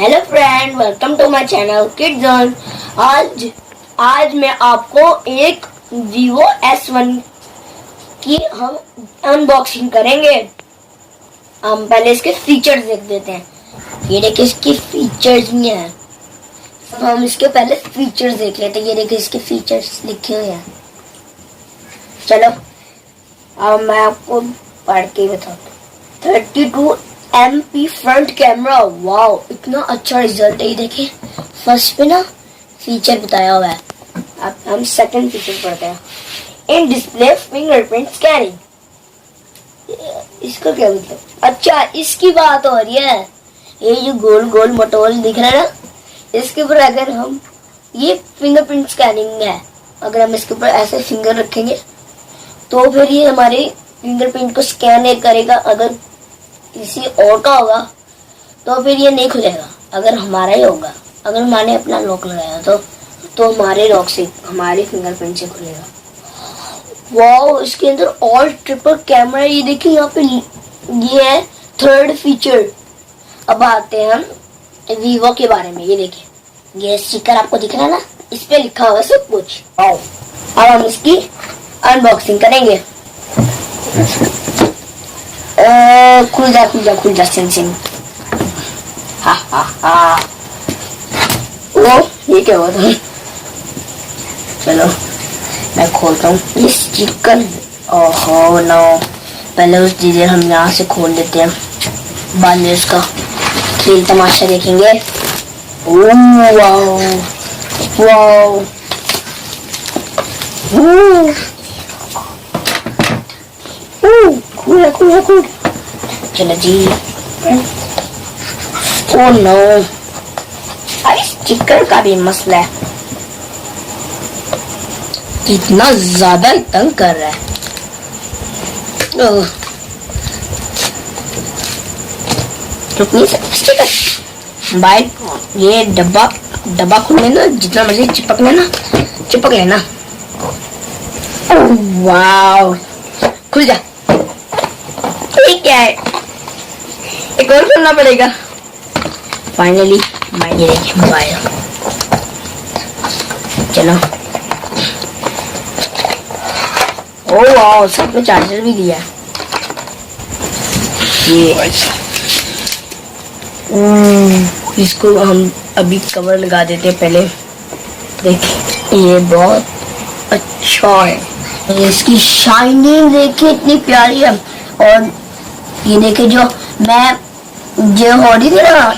Hello friend, welcome to my channel kid zone. आज मैं आपको एक Vivo S1 की हम अनबॉक्सिंग करेंगे। हम पहले इसके फीचर्स देख देते हैं। ये देखिए इसके फीचर्स में है। अब हम इसके पहले फीचर्स देख लेते हैं। ये देखिए इसके फीचर्स लिखे हुए हैं। चलो अब मैं आपको पढ़ के बताता हूँ। 32 MP फ्रंट कैमरा, वाओ इतना अच्छा रिजल्ट है। ये देखिए फर्स्ट पे ना फीचर बताया हुआ है। अब हम सेकंड फीचर पढ़ते हैं। इन डिस्प्ले फिंगरप्रिंट स्कैनिंग, इसका क्या मतलब? अच्छा इसकी बात हो रही है। ये जो गोल गोल मोटोल दिख रहा है ना, इसके ऊपर अगर हम ये फिंगरप्रिंट स्कैनिंग है, अगर हम इसके ऊपर ऐसे फिंगर रखेंगे तो फिर ये हमारे फिंगरप्रिंट को स्कैन करेगा। अगर किसी और का होगा तो फिर ये नहीं खुलेगा। अगर हमारा ही होगा, अगर हमारे अपना लॉक लगाया तो हमारे लॉक से, हमारे फिंगरप्रिंट से खुलेगा। वाओ, इसके अंदर ऑल ट्रिपल कैमरा। ये देखिए यहाँ पे ये है थर्ड फीचर। अब आते हैं हम वीवो के बारे में। ये देखिए ये स्टिकर आपको दिख रहा है ना, इस पे लिखा हुआ है सब कुछ। वाओ, अब हम इसकी अनबॉक्सिंग करेंगे। खुल जा सिंह। हा हा हा। ओ ये क्या हुआ था? चलो मैं खोलता हूँ ये स्टिकर। ओहो नो, पहले उस चीजें हम यहाँ से खोल देते हैं, बाद में उसका खेल तमाशा देखेंगे। वाओ वाओ, खुल। चलो जी। ओह नो, अरे स्टिकर का भी मसला है, इतना ज्यादा तंग कर रहा है। रुक नहीं सकता स्टिकर। भाई ये डब्बा खोलने ना, जितना मर्जी चिपक लेना। वाओ, खुल जा। ये क्या है? एक और खोलना पड़ेगा। फाइनली ये देखिए मोबाइल। चलो, ओह वाओ, साथ में चार्जर भी दिया है। ये इसको हम अभी कवर लगा देते हैं पहले। देखिए ये बहुत अच्छा है। इसकी शाइनिंग देखिए इतनी प्यारी है। और ये देखिए जो हो रही थी ना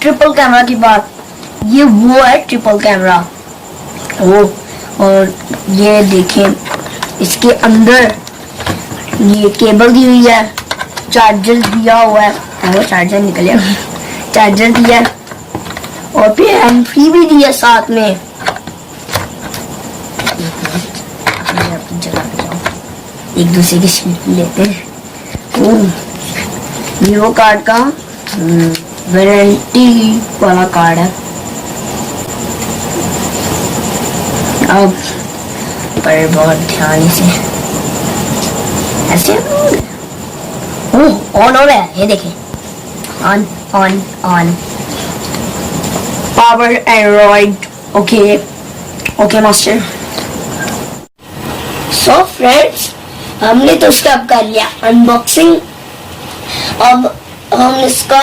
ट्रिपल कैमरा की बात, ये वो है ट्रिपल कैमरा वो। और ये देखिए इसके अंदर ये केबल दी हुई है, चार्जर दिया हुआ है। वो चार्जर निकल गया। चार्जर दिया और फिर हैंड फ्री भी दिया साथ में। एक दूसरे की सीट लेते हैं। वीवो कार्ड का वारंटी वाला कार्ड है। अब पर बहुत ध्यान से ऐसे ऑन हो रहा है। ये देखिए on power Android. Okay master. So friends, हमने तो उसका अब कर लिया अनबॉक्सिंग। अब हम इसका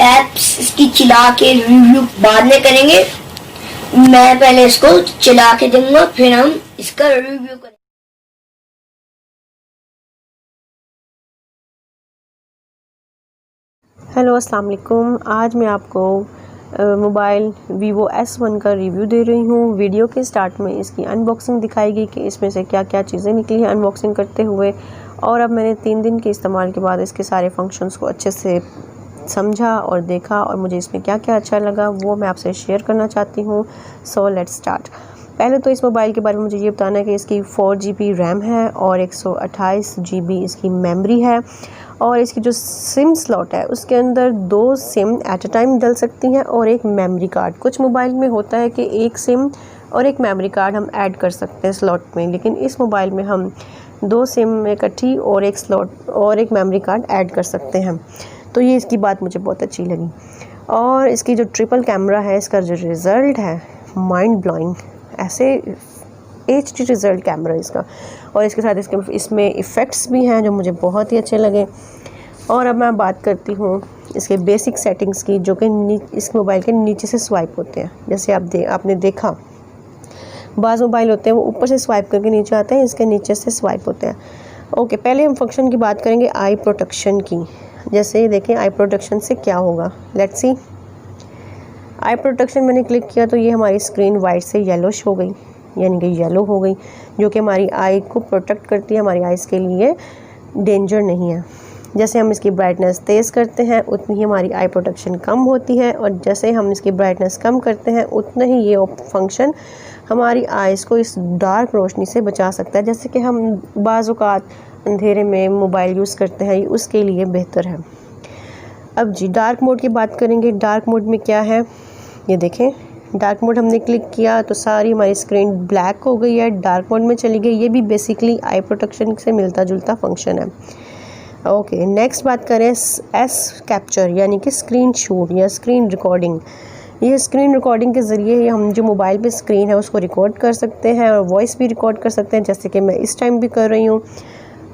एप्स इसकी चला के रिव्यू बाद में करेंगे। मैं पहले इसको चला के दूंगा, फिर हम इसका रिव्यू करेंगे। हेलो अस्सलाम वालेकुम। आज मैं आपको मोबाइल Vivo S1 का रिव्यू दे रही हूँ। वीडियो के स्टार्ट में इसकी अनबॉक्सिंग दिखाई गई कि इसमें से क्या क्या चीज़ें निकली हैं अनबॉक्सिंग करते हुए। और अब मैंने 3 दिन के इस्तेमाल के बाद इसके सारे फंक्शंस को अच्छे से समझा और देखा, और मुझे इसमें क्या क्या अच्छा लगा वो मैं आपसे शेयर करना चाहती हूँ। So let's start. पहले तो इस मोबाइल के बारे में मुझे ये बताना है कि इसकी 4GB रैम है और 128GB इसकी मेमोरी है। और इसकी जो सिम स्लॉट है उसके अंदर 2 सिम एट अ टाइम डल सकती हैं और एक मेमोरी कार्ड। कुछ मोबाइल में होता है कि एक सिम और एक मेमोरी कार्ड हम ऐड कर सकते हैं स्लॉट में, लेकिन इस मोबाइल में हम 2 सिम इकट्ठी और एक स्लॉट और एक मेमोरी कार्ड ऐड कर सकते हैं। तो ये इसकी बात मुझे बहुत अच्छी लगी। और इसकी जो ट्रिपल कैमरा है, इसका जो रिज़ल्ट है माइंड ब्लोइंग, ऐसे HD रिज़ल्ट कैमरा इसका। और इसके साथ इसमें इफ़ेक्ट्स भी हैं जो मुझे बहुत ही अच्छे लगे। और अब मैं बात करती हूँ इसके बेसिक सेटिंग्स की, जो कि इस मोबाइल के नीचे से स्वाइप होते हैं। जैसे आपने देखा बाज़ मोबाइल होते हैं वो ऊपर से स्वाइप करके नीचे आते हैं, इसके नीचे से स्वाइप होते हैं। ओके, पहले हम फंक्शन की बात करेंगे आई प्रोटेक्शन की। जैसे ये देखें आई प्रोटेक्शन से क्या होगा, लेट्स सी। आई प्रोटेक्शन मैंने क्लिक किया तो ये हमारी स्क्रीन वाइट से येलोश हो गई, यानी कि येलो हो गई, जो कि हमारी आई को प्रोटेक्ट करती है, हमारी आइज़ के लिए डेंजर नहीं है। जैसे हम इसकी ब्राइटनेस तेज़ करते हैं उतनी ही हमारी आई प्रोटेक्शन कम होती है, और जैसे हम इसकी ब्राइटनेस कम करते हैं उतना ही ये फंक्शन हमारी आइज़ को इस डार्क रोशनी से बचा सकता है। जैसे कि हम बाज़ औक़ात अंधेरे में मोबाइल यूज़ करते हैं, ये उसके लिए बेहतर है। अब जी डार्क मोड की बात करेंगे। डार्क मोड में क्या है, ये देखें, डार्क मोड हमने क्लिक किया तो सारी हमारी स्क्रीन ब्लैक हो गई है, डार्क मोड में चली गई। ये भी बेसिकली आई प्रोटेक्शन से मिलता जुलता फंक्शन है। ओके, नेक्स्ट बात करें एस कैप्चर, यानी कि स्क्रीन शॉट या स्क्रीन रिकॉर्डिंग। ये स्क्रीन रिकॉर्डिंग के ज़रिए हम जो मोबाइल पे स्क्रीन है उसको रिकॉर्ड कर सकते हैं और वॉइस भी रिकॉर्ड कर सकते हैं, जैसे कि मैं इस टाइम भी कर रही हूँ।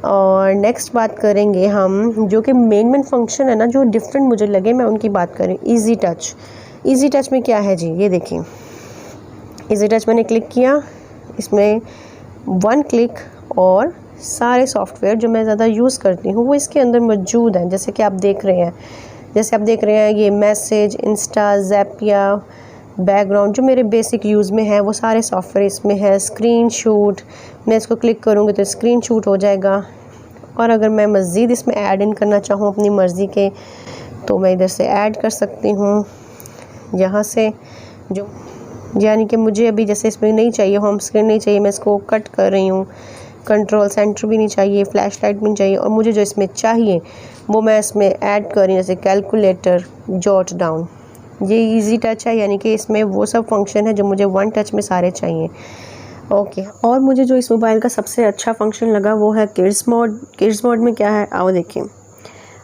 और नेक्स्ट बात करेंगे हम जो कि मेन फंक्शन है ना, जो डिफरेंट मुझे लगे, मैं उनकी बात करें। Easy touch. ईज़ी टच में क्या है जी, ये देखें, ईज़ी टच मैंने क्लिक किया, इसमें 1 क्लिक और सारे सॉफ्टवेयर जो मैं ज़्यादा यूज़ करती हूँ वो इसके अंदर मौजूद हैं। जैसे कि आप देख रहे हैं, ये मैसेज, इंस्टा, ज़ैपिया, बैकग्राउंड जो मेरे बेसिक यूज़ में है वो सारे सॉफ्टवेयर इसमें है। स्क्रीन शूट, मैं इसको क्लिक करूँगी तो स्क्रीन शूट हो जाएगा। और अगर मैं मज़ीद इसमें ऐड इन करना चाहूँ अपनी मर्ज़ी के, तो मैं इधर से ऐड कर सकती हूँ, यहाँ से, जो यानी कि मुझे अभी जैसे इसमें नहीं चाहिए, होम स्क्रीन नहीं चाहिए, मैं इसको कट कर रही हूँ। कंट्रोल सेंटर भी नहीं चाहिए, फ्लैश लाइट भी नहीं चाहिए, और मुझे जो इसमें चाहिए वो मैं इसमें ऐड कर रही हूँ, जैसे कैलकुलेटर, जॉट डाउन। ये इजी टच है, यानी कि इसमें वो सब फंक्शन है जो मुझे 1 टच में सारे चाहिए। ओके, और मुझे जो इस मोबाइल का सबसे अच्छा फंक्शन लगा वो है किड्स मोड। किड्स मोड में क्या है, आओ देखें।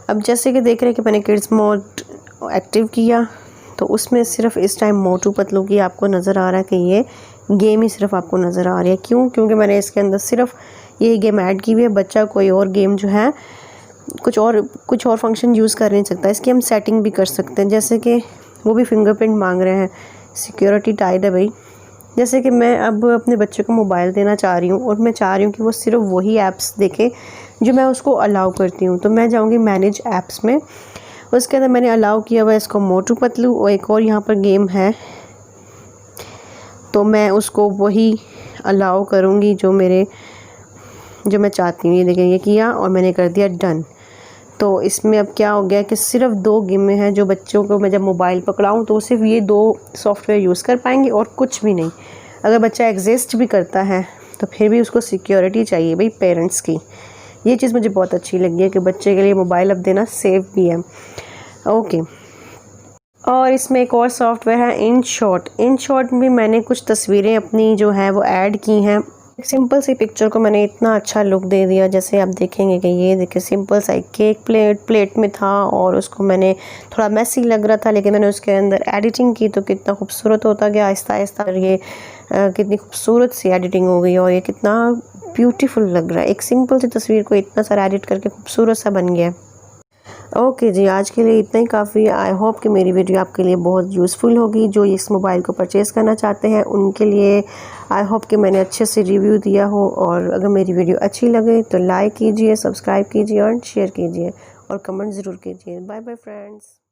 अब जैसे कि देख रहे हैं कि मैंने किड्स मोड एक्टिव किया तो उसमें सिर्फ इस टाइम मोटू पतलू की आपको नज़र आ रहा है कि ये गेम ही सिर्फ आपको नज़र आ रही है। क्यों? क्योंकि मैंने इसके अंदर सिर्फ ये गेम ऐड की हुई है। बच्चा कोई और गेम जो है कुछ और फंक्शन यूज़ कर नहीं सकता। इसकी हम सेटिंग भी कर सकते हैं, जैसे कि वो भी फिंगरप्रिंट मांग रहे हैं, सिक्योरिटी टाइड है भाई। जैसे कि मैं अब अपने बच्चे को मोबाइल देना चाह रही हूँ और मैं चाह रही हूँ कि वो सिर्फ वही ऐप्स देखे जो मैं उसको अलाउ करती हूँ, तो मैं जाऊँगी मैनेज ऐप्स में। उसके अंदर मैंने अलाउ किया हुआ है इसको मोटू पतलू, और एक और यहाँ पर गेम है, तो मैं उसको वही अलाउ करूँगी जो मैं चाहती हूँ। ये देखें, ये किया और मैंने कर दिया डन। तो इसमें अब क्या हो गया कि सिर्फ 2 गेमें हैं जो बच्चों को मैं जब मोबाइल पकड़ाऊँ तो सिर्फ ये 2 सॉफ्टवेयर यूज़ कर पाएंगे और कुछ भी नहीं। अगर बच्चा एग्जिस्ट भी करता है तो फिर भी उसको सिक्योरिटी चाहिए भाई पेरेंट्स की। ये चीज़ मुझे बहुत अच्छी लगी है कि बच्चे के लिए मोबाइल अब देना सेफ भी है। ओके, और इसमें एक और सॉफ्टवेयर है InShot। InShot में मैंने कुछ तस्वीरें अपनी जो है वो ऐड की हैं। एक सिंपल सी पिक्चर को मैंने इतना अच्छा लुक दे दिया। जैसे आप देखेंगे कि ये देखिए सिंपल सा केक प्लेट में था और उसको मैंने थोड़ा मैसी लग रहा था, लेकिन मैंने उसके अंदर एडिटिंग की तो कितना खूबसूरत होता गया आहिस्ता आहिस्ता। ये कितनी खूबसूरत सी एडिटिंग हो गई और ये कितना ब्यूटीफुल लग रहा है। एक सिंपल सी तस्वीर को इतना सारा एडिट करके खूबसूरत सा बन गया। ओके जी, आज के लिए इतना ही काफ़ी। आई होप कि मेरी वीडियो आपके लिए बहुत यूज़फुल होगी। जो इस मोबाइल को परचेज़ करना चाहते हैं उनके लिए आई होप कि मैंने अच्छे से रिव्यू दिया हो। और अगर मेरी वीडियो अच्छी लगे तो लाइक कीजिए, सब्सक्राइब कीजिए और शेयर कीजिए और कमेंट ज़रूर कीजिए। Bye bye friends.